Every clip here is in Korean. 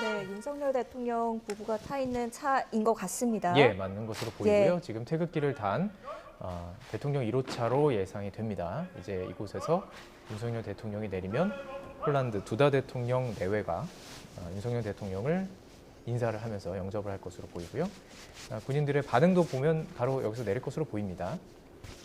네, 윤석열 대통령 부부가 타 있는 차인 것 같습니다. 예, 맞는 것으로 보이고요. 예. 지금 태극기를 단 대통령 1호차로 예상이 됩니다. 이제 이곳에서 윤석열 대통령이 내리면 폴란드 두다 대통령 내외가 윤석열 대통령을 인사를 하면서 영접을 할 것으로 보이고요. 군인들의 반응도 보면 바로 여기서 내릴 것으로 보입니다.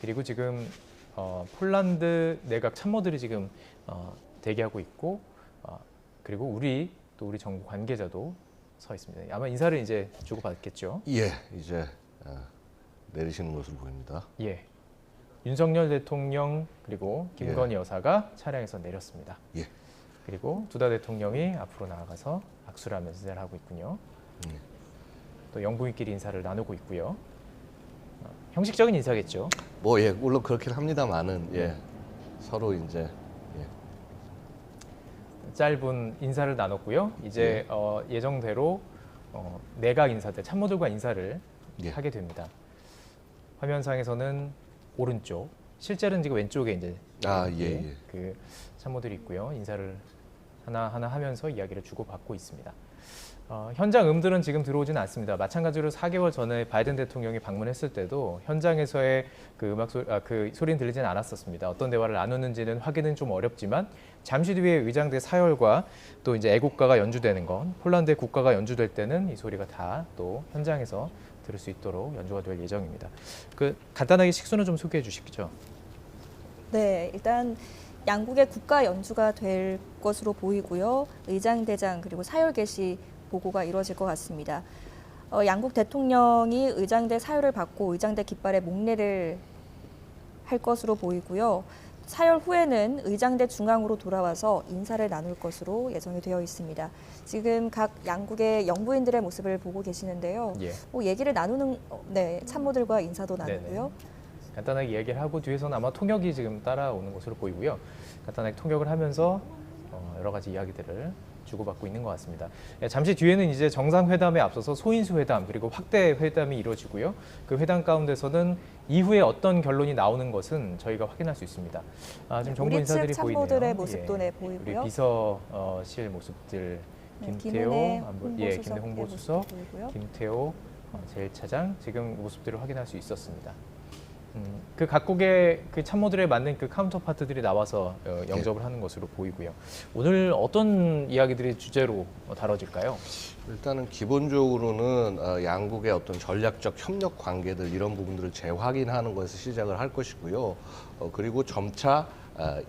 그리고 지금 폴란드 내각 참모들이 지금 대기하고 있고 그리고 우리 정부 관계자도 서 있습니다. 아마 인사를 이제 주고받겠죠. 예, 이제 내리시는 것으로 보입니다. 예, 윤석열 대통령 그리고 김건희 여사가 차량에서 내렸습니다. 예. 그리고 두다 대통령이 앞으로 나아가서 악수를 하면서 인사를 하고 있군요. 또 영부인끼리 인사를 나누고 있고요. 형식적인 인사겠죠. 뭐 예, 물론 그렇긴 합니다만은 예, 서로 이제 짧은 인사를 나눴고요. 이제 예정대로 내각 인사들, 참모들과 인사를 하게 됩니다. 화면상에서는 오른쪽, 실제로는 지금 왼쪽에 이제 그 참모들이 있고요. 인사를 하나하나 하면서 이야기를 주고받고 있습니다. 현장 음들은 지금 들어오지는 않습니다. 마찬가지로 4개월 전에 바이든 대통령이 방문했을 때도 현장에서의 그 그 소리는 들리지는 않았었습니다. 어떤 대화를 나눴는지는 확인은 좀 어렵지만 잠시 뒤에 의장대 사열과 또 이제 애국가가 연주되는 건 폴란드의 국가가 연주될 때는 이 소리가 다 또 현장에서 들을 수 있도록 연주가 될 예정입니다. 그 간단하게 식수는 좀 소개해 주시죠. 네, 일단 양국의 국가 연주가 될 것으로 보이고요. 의장대장 그리고 사열 개시 보고가 이루어질 것 같습니다. 양국 대통령이 의장대 사열을 받고 의장대 깃발에 목례를 할 것으로 보이고요. 사열 후에는 의장대 중앙으로 돌아와서 인사를 나눌 것으로 예정이 되어 있습니다. 지금 각 양국의 영부인들의 모습을 보고 계시는데요. 예. 얘기를 나누는 참모들과 인사도 나누고요. 간단하게 이야기를 하고 뒤에서는 아마 통역이 지금 따라오는 것으로 보이고요. 간단하게 통역을 하면서 여러 가지 이야기들을 주고받고 있는 것 같습니다. 잠시 뒤에는 이제 정상회담에 앞서서 소인수 회담 그리고 확대 회담이 이루어지고요. 그 회담 가운데서는 이후에 어떤 결론이 나오는 것은 저희가 확인할 수 있습니다. 지금 정부 인사들이 보이네요. 참모들의 모습도 보이고요. 우리 비서실 모습들 김태호 김내 홍보수석, 김태호 제1차장 지금 모습들을 확인할 수 있었습니다. 그 각국의 그 참모들에 맞는 그 카운터파트들이 나와서 영접을 하는 것으로 보이고요. 오늘 어떤 이야기들이 주제로 다뤄질까요? 일단은 기본적으로는 양국의 어떤 전략적 협력 관계들 이런 부분들을 재확인하는 것에서 시작을 할 것이고요. 그리고 점차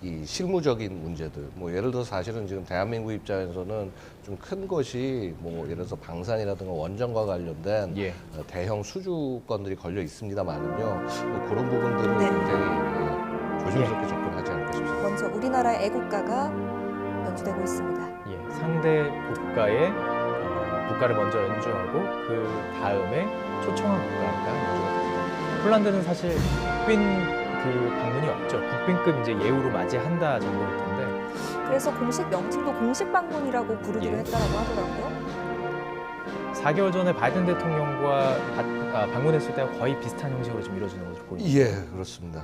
이 실무적인 문제들, 뭐 예를 들어 사실은 지금 대한민국 입장에서는 좀 큰 것이 뭐 예를 들어서 방산이라든가 원전과 관련된 대형 수주건들이 걸려 있습니다만은요, 뭐 그런 부분들은 굉장히 조심스럽게 접근하지 않을까 싶습니다. 먼저 우리나라의 애국가가 연주되고 있습니다. 상대 국가의 국가를 먼저 연주하고 그 다음에 초청한 국가가 연주가 됩니다. 폴란드는 사실 그 방문이 없죠. 국빈급 이제 예우로 맞이한다 정도일 텐데. 그래서 공식 명칭도 공식 방문이라고 부르기로 했다라고 하더라고요. 4개월 전에 바이든 대통령과 방문했을 때와 거의 비슷한 형식으로 좀 이루어지는 것으로 보입니다. 예, 그렇습니다.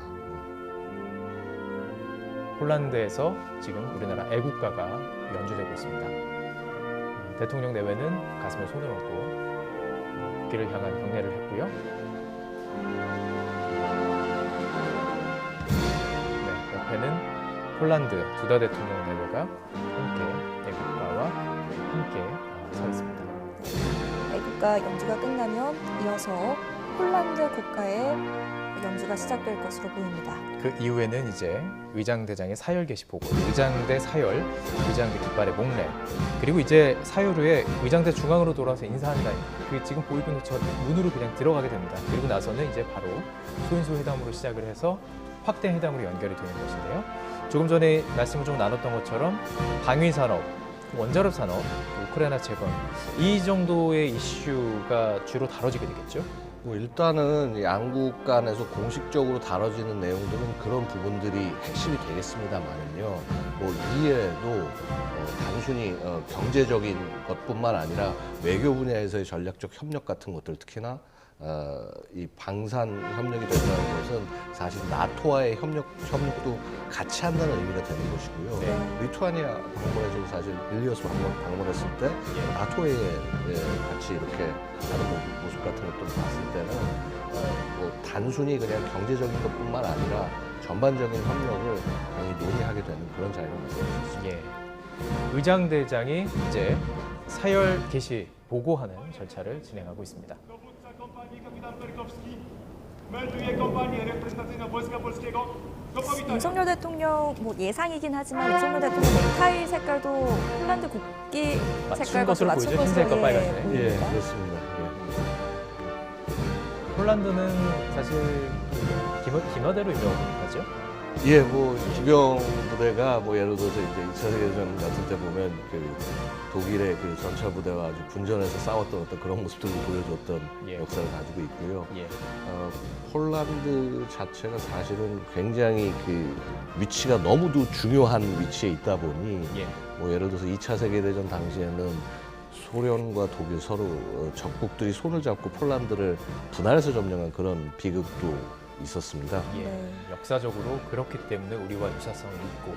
폴란드에서 지금 우리나라 애국가가 연주되고 있습니다. 대통령 내외는 가슴에 손을 얹고 국기를 향한 경례를 했고요. 옆에는 폴란드 두다 대통령 내외가 함께 애국가와 함께 서 있습니다. 애국가 연주가 끝나면 이어서 폴란드 국가의 연주가 시작될 것으로 보입니다. 그 이후에는 이제 의장대장의 사열 개시 보고, 의장대 사열, 의장대 깃발의 목례, 그리고 이제 사열 후에 의장대 중앙으로 돌아와서 인사한다. 그 지금 보이고 있는 저 문으로 그냥 들어가게 됩니다. 그리고 나서는 이제 바로 소인수 회담으로 시작을 해서 확대 회담으로 연결이 되는 것인데요. 조금 전에 말씀을 좀 나눴던 것처럼 방위 산업, 원자력 산업, 우크라이나 재건 이 정도의 이슈가 주로 다뤄지게 되겠죠. 뭐 일단은 양국 간에서 공식적으로 다뤄지는 내용들은 그런 부분들이 핵심이 되겠습니다만은요. 뭐 이외에도 단순히 경제적인 것뿐만 아니라 외교 분야에서의 전략적 협력 같은 것들, 특히나 이 방산 협력이 된다는 것은 사실 나토와의 협력도 같이 한다는 의미가 되는 것이고요. 네. 리투아니아 방문에서도 사실 빌니어스 방문했을 때 나토에 같이 이렇게 하는 모습 같은 것도 봤을 때는 뭐 단순히 그냥 경제적인 것뿐만 아니라 전반적인 협력을 당연히 논의하게 되는 그런 자리로 만들어졌습니다. 예. 의장대장이 이제 사열 개시 보고하는 절차를 진행하고 있습니다. Dowódca kompanii kapitan Perkowski melduje kompanię reprezentacyjną Wojska Polskiego do powitania. 윤석열 대통령 뭐 예상이긴 하지만 윤석열 대통령 넥타이 색깔도 폴란드 국기 맞춘 색깔과 것으로 맞춘 보이죠? 것으로 흰색과 빨간색. 보입니다. 그렇습니다. 폴란드는 사실 기마대로 유명하죠. 예, 뭐 기병 부대가 뭐 예를 들어서 이제 2차 세계대전 같은 때 보면 그 독일의 그 전차 부대와 아주 분전해서 싸웠던 어떤 그런 모습들을 보여줬던 예. 역사를 가지고 있고요. 예. 폴란드 자체가 사실은 굉장히 그 위치가 너무도 중요한 위치에 있다 보니 예. 뭐 예를 들어서 2차 세계대전 당시에는 소련과 독일 서로 적국들이 손을 잡고 폴란드를 분할해서 점령한 그런 비극도 있었습니다. 예. 네. 역사적으로 그렇기 때문에 우리와 유사성이 있고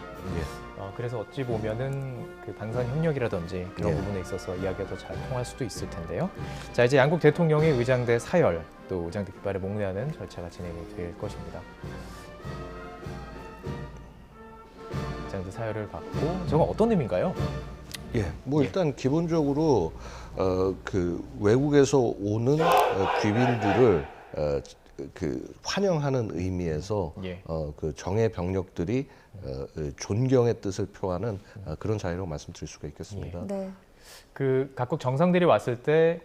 그래서 어찌 보면은 그 방산 협력이라든지 그런 예. 부분에 있어서 이야기가 더 잘 통할 수도 있을 텐데요. 자, 이제 양국 대통령의 의장대 사열 또 의장대 깃발을 목례하는 절차가 진행이 될 것입니다. 의장대 사열을 받고 저건 어떤 의미인가요? 예, 뭐 예. 일단 기본적으로 그 외국에서 오는 귀빈들을 그 환영하는 의미에서 예. 그 정예 병력들이 존경의 뜻을 표하는 그런 자리라고 말씀드릴 수가 있겠습니다. 네. 그 각국 정상들이 왔을 때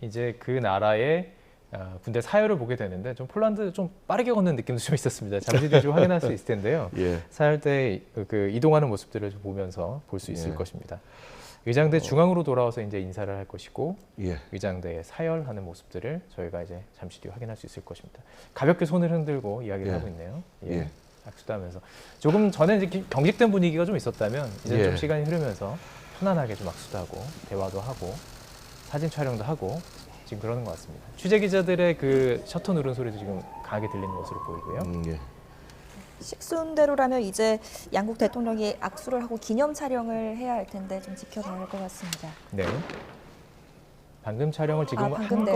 이제 그 나라의 군대 사열을 보게 되는데 좀 폴란드 좀 빠르게 걷는 느낌도 좀 있었습니다. 잠시 뒤에 좀 확인할 수 있을 텐데요. 예. 사열 때 그 이동하는 모습들을 좀 보면서 볼 수 있을 예. 것입니다. 의장대 중앙으로 돌아와서 이제 인사를 할 것이고 예. 의장대에 사열하는 모습들을 저희가 이제 잠시 뒤에 확인할 수 있을 것입니다. 가볍게 손을 흔들고 이야기를 예. 하고 있네요. 예. 악수도 하면서 조금 전에 이제 경직된 분위기가 좀 있었다면 이제 예. 좀 시간이 흐르면서 편안하게 좀 악수도 하고 대화도 하고 사진 촬영도 하고 지금 그러는 것 같습니다. 취재 기자들의 그 셔터 누른 소리도 지금 강하게 들리는 것으로 보이고요. 예. 식순대로라면 이제 양국 대통령이 악수를 하고 기념 촬영을 해야 할 텐데 좀 지켜봐야 할 것 같습니다. 네. 방금 촬영을 지금 방금 네.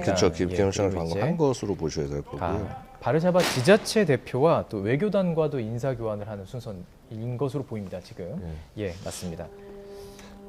그렇죠. 예, 기념장을 그리고 이제 방문한 것으로 보셔야 될 거고요. 바르샤바 지자체 대표와 또 외교단과도 인사 교환을 하는 순서인 것으로 보입니다. 지금 예 맞습니다.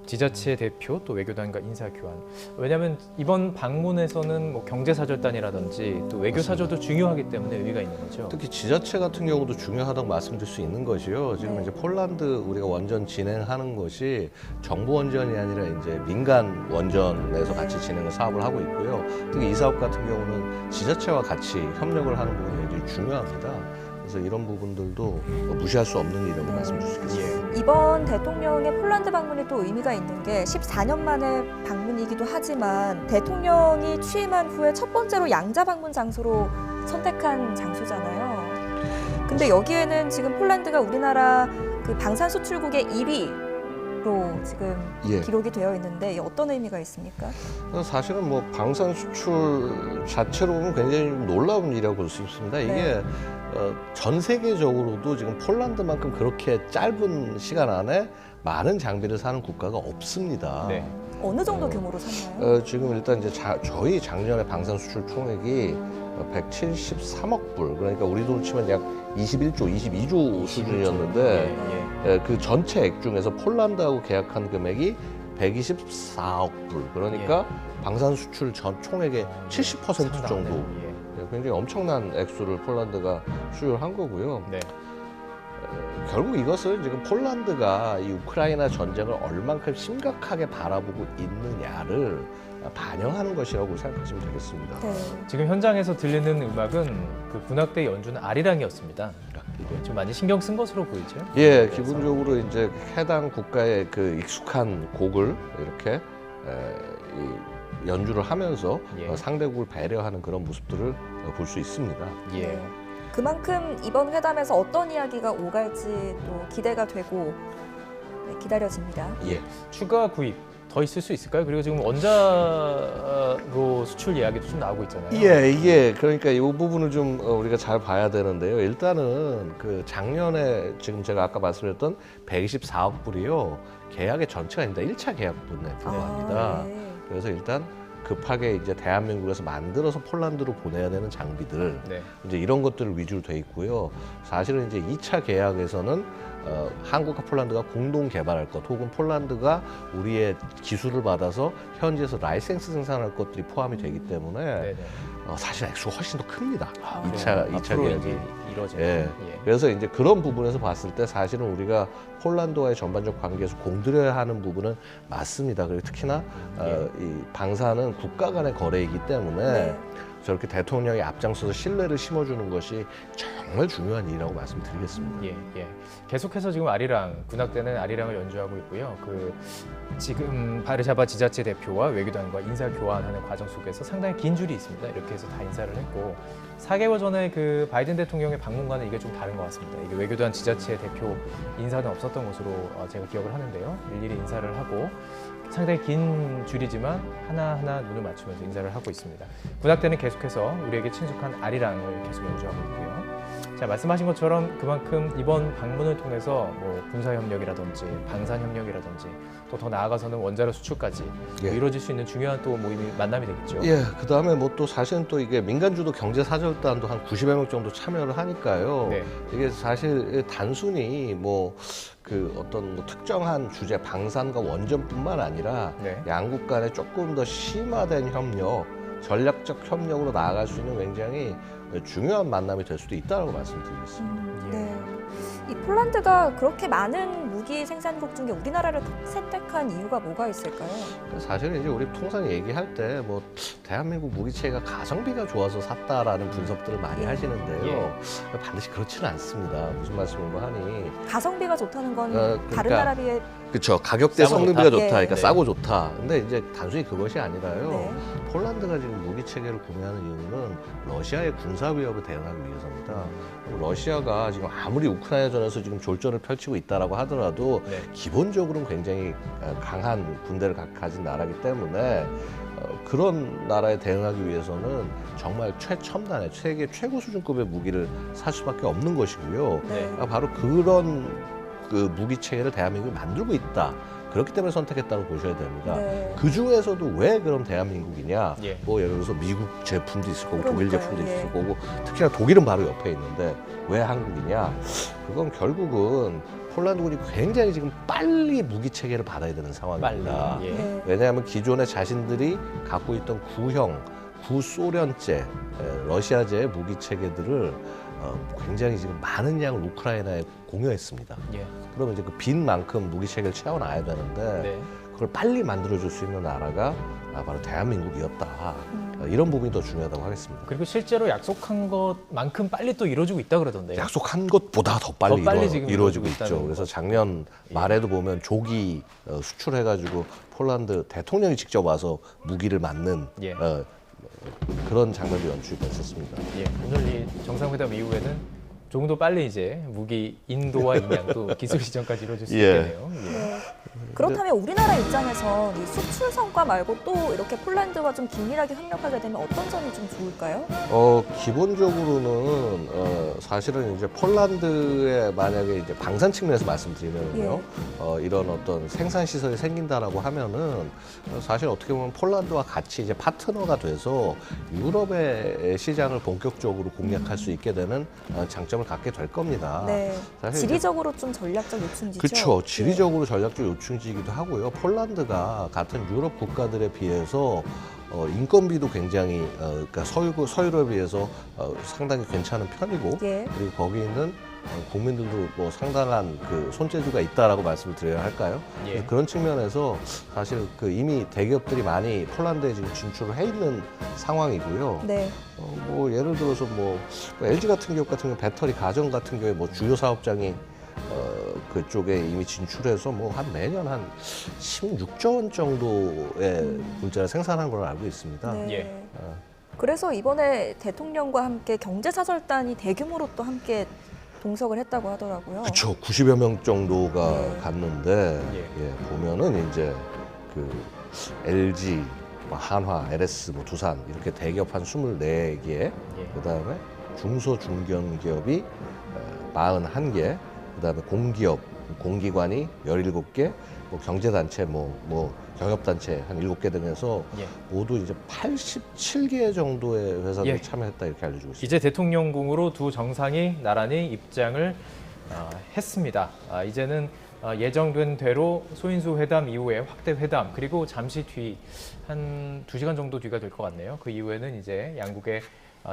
지자체 대표 또 외교단과 인사 교환. 왜냐하면 이번 방문에서는 뭐 경제사절단이라든지 또 외교사절도 중요하기 때문에 의미가 있는 거죠. 특히 지자체 같은 경우도 중요하다고 말씀드릴 수 있는 것이요. 지금 네. 이제 폴란드 우리가 원전 진행하는 것이 정부 원전이 아니라 이제 민간 원전에서 같이 진행을 사업을 하고 있고요. 특히 이 사업 같은 경우는 지자체와 같이 협력을 하는 부분이 굉장히 중요합니다. 그래서 이런 부분들도 무시할 수 없는 일이라고 말씀드릴 수 있겠습니다. 이번 대통령의 폴란드 방문이 또 의미가 있는 게 14년 만의 방문이기도 하지만 대통령이 취임한 후에 첫 번째로 양자 방문 장소로 선택한 장소잖아요. 근데 여기에는 지금 폴란드가 우리나라 그 방산 수출국의 1위로 지금 예. 기록이 되어 있는데 어떤 의미가 있습니까? 사실은 뭐 방산 수출 자체로 보면 굉장히 놀라운 일이라고 볼 수 있습니다. 이게 네. 전 세계적으로도 지금 폴란드만큼 그렇게 짧은 시간 안에 많은 장비를 사는 국가가 없습니다. 네. 어느 정도 규모로 샀나요? 지금 일단 이제 저희 작년에 방산 수출 총액이 173억 불, 그러니까 우리 돈으로 치면 약 21조, 22조 수준이었는데 예. 그 전체 액 중에서 폴란드하고 계약한 금액이 124억 불, 그러니까 방산 수출 전 총액의 70% 정도. 예. 굉장히 엄청난 액수를 폴란드가 수출한 거고요. 네. 결국 이것은 지금 폴란드가 이 우크라이나 전쟁을 얼만큼 심각하게 바라보고 있느냐를 반영하는 것이라고 생각하시면 되겠습니다. 네. 지금 현장에서 들리는 음악은 그 군악대 연주는 아리랑이었습니다. 좀 많이 신경 쓴 것으로 보이죠? 예, 그래서 기본적으로 이제 해당 국가의 그 익숙한 곡을 이렇게 이 연주를 하면서 예. 상대국을 배려하는 그런 모습들을 볼 수 있습니다. 예. 네. 그만큼 이번 회담에서 어떤 이야기가 오갈지 또 기대가 되고 기다려집니다. 예. 추가 구입 더 있을 수 있을까요? 그리고 지금 원자로 수출 이야기도 좀 나오고 있잖아요. 예, 이게 그러니까 이 부분을 좀 우리가 잘 봐야 되는데요. 일단은 그 작년에 지금 제가 아까 말씀드렸던 124억 불이요. 계약의 전체가 아닙니다. 1차 계약분에 불과합니다. 네. 그래서 일단 급하게 이제 대한민국에서 만들어서 폴란드로 보내야 되는 장비들 네. 이제 이런 것들을 위주로 돼 있고요. 사실은 이제 2차 계약에서는 한국과 폴란드가 공동 개발할 것 혹은 폴란드가 우리의 기술을 받아서 현지에서 라이센스 생산할 것들이 포함이 되기 때문에 네네. 사실 액수가 훨씬 더 큽니다. 아, 2차 앞으로 계약이. 이제 이루어지는. 예. 그래서 이제 그런 부분에서 봤을 때 사실은 우리가 폴란드와의 전반적 관계에서 공들여야 하는 부분은 맞습니다. 그리고 특히나 이 방사는 국가 간의 거래이기 때문에 네. 저렇게 대통령이 앞장서서 신뢰를 심어주는 것이 정말 중요한 일이라고 말씀드리겠습니다. 예, 예. 계속해서 지금 아리랑, 군악대는 아리랑을 연주하고 있고요. 지금 바르샤바 지자체 대표와 외교단과 인사 교환하는 과정 속에서 상당히 긴 줄이 있습니다. 이렇게 해서 다 인사를 했고 4개월 전에 그 바이든 대통령의 방문과는 이게 좀 다른 것 같습니다. 이게 외교단 지자체 대표 인사는 없었던 것으로 제가 기억을 하는데요. 일일이 인사를 하고 상당히 긴 줄이지만 하나하나 눈을 맞추면서 인사를 하고 있습니다. 군악대는 계속해서 우리에게 친숙한 아리랑을 계속 연주하고 있고요. 자, 말씀하신 것처럼 그만큼 이번 방문을 통해서 뭐 군사협력이라든지 방산협력이라든지 또 더 나아가서는 원자로 수출까지 예. 이루어질 수 있는 중요한 또 만남이 되겠죠. 예, 그 다음에 뭐 또 사실은 또 이게 민간주도 경제사절단도 한 90여 명 정도 참여를 하니까요. 네. 이게 사실 단순히 뭐 그 어떤 뭐 특정한 주제 방산과 원전뿐만 아니라 네. 양국 간에 조금 더 심화된 협력, 전략적 협력으로 나아갈 수 있는 굉장히 중요한 만남이 될 수도 있다고 말씀드리겠습니다. 예. 네. 이 폴란드가 그렇게 많은 무기 생산국 중에 우리나라를 선택한 이유가 뭐가 있을까요? 사실은 이제 우리 통상 얘기할 때 뭐 대한민국 무기체계가 가성비가 좋아서 샀다라는 분석들을 많이 하시는데요. 반드시 그렇지는 않습니다. 무슨 말씀을 뭐 하니? 가성비가 좋다는 건 그러니까 다른 나라 비해 그렇죠. 가격대 싸고 성능비가 좋다. 좋다. 예. 그러니까 네. 싸고 좋다. 근데 이제 단순히 그것이 아니라요. 네. 폴란드가 지금 무기 체계를 구매하는 이유는 러시아의 군사 위협을 대응하기 위해서입니다. 러시아가 지금 아무리 우크라이나전에서 지금 졸전을 펼치고 있다라고 하더라도 네. 기본적으로는 굉장히 강한 군대를 가진 나라이기 때문에 그런 나라에 대응하기 위해서는 정말 최첨단의 세계 최고 수준급의 무기를 살 수밖에 없는 것이고요. 네. 바로 그런 그 무기 체계를 대한민국이 만들고 있다. 그렇기 때문에 선택했다고 보셔야 됩니다. 네. 그 중에서도 왜 그럼 대한민국이냐? 예. 뭐 예를 들어서 미국 제품도 있을 거고 독일 그러니까요. 제품도 예. 있을 거고 특히나 독일은 바로 옆에 있는데 왜 한국이냐? 그건 결국은 폴란드군이 굉장히 지금 빨리 무기 체계를 받아야 되는 상황입니다. 빨리. 예. 네. 왜냐하면 기존에 자신들이 갖고 있던 구형, 구소련제, 러시아제 무기 체계들을 굉장히 지금 많은 양을 우크라이나에 공유했습니다. 예. 그러면 이제 그 빈 만큼 무기 체계를 채워놔야 되는데 네. 그걸 빨리 만들어줄 수 있는 나라가 바로 대한민국이었다. 이런 부분이 더 중요하다고 하겠습니다. 그리고 실제로 약속한 것만큼 빨리 또 이루어지고 있다 그러던데요. 약속한 것보다 더 빨리, 더 빨리 지금 이루어지고 이루어지고 있죠. 있다는 그래서 거죠. 작년 말에도 보면 조기 수출해가지고 폴란드 대통령이 직접 와서 무기를 맞는 예. 그런 장면도 연출이 됐었습니다. 예, 오늘 이 정상회담 이후에는 조금 더 빨리 이제 무기 인도와 인양 또 기술 이전까지 이루어질 수 예. 있겠네요. 예. 네. 그렇다면 우리나라 입장에서 이 수출 성과 말고 또 이렇게 폴란드와 좀 긴밀하게 협력하게 되면 어떤 점이 좀 좋을까요? 기본적으로는 사실은 이제 폴란드에 만약에 이제 방산 측면에서 말씀드리면요, 이런 어떤 생산 시설이 생긴다라고 하면은 사실 어떻게 보면 폴란드와 같이 이제 파트너가 돼서 유럽의 시장을 본격적으로 공략할 수 있게 되는 장점을 갖게 될 겁니다. 네. 사실 이제 지리적으로 좀 전략적 요충지죠. 그렇죠. 지리적으로 전략적 요충지이기도 하고요. 폴란드가 같은 유럽 국가들에 비해서 인건비도 굉장히 그러니까 서유럽에 비해서 상당히 괜찮은 편이고 예. 그리고 거기 있는 국민들도 뭐 상당한 그 손재주가 있다라고 말씀을 드려야 할까요? 예. 그런 측면에서 사실 그 이미 대기업들이 많이 폴란드에 지금 진출을 해 있는 상황이고요. 네. 뭐 예를 들어서 뭐 LG 같은 기업 같은 경우 배터리 가전 같은 경우에 뭐 주요 사업장이 그쪽에 이미 진출해서 뭐 한 매년 한 16조 원 정도의 물자를 생산한 걸로 알고 있습니다. 네. 예. 그래서 이번에 대통령과 함께 경제사절단이 대규모로 또 함께 동석을 했다고 하더라고요. 그렇죠. 90여 명 정도가 네. 갔는데 예. 보면은 이제 그 LG, 뭐 한화, LS, 뭐 두산 이렇게 대기업 한 24개, 그다음에 중소 중견기업이 41개, 그다음에 공기업, 공기관이 17개, 뭐 경제단체, 뭐 경협단체 한 7개 등해서 모두 이제 87개 정도의 회사들이 참여했다 이렇게 알려주고 있습니다. 이제 대통령궁으로 두 정상이 나란히 입장을 했습니다. 이제는 예정된 대로 소인수 회담 이후에 확대 회담 그리고 잠시 뒤 한 2시간 정도 뒤가 될 것 같네요. 그 이후에는 이제 양국의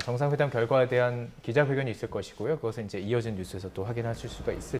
정상회담 결과에 대한 기자회견이 있을 것이고요. 그것은 이제 이어진 뉴스에서 또 확인하실 수가 있을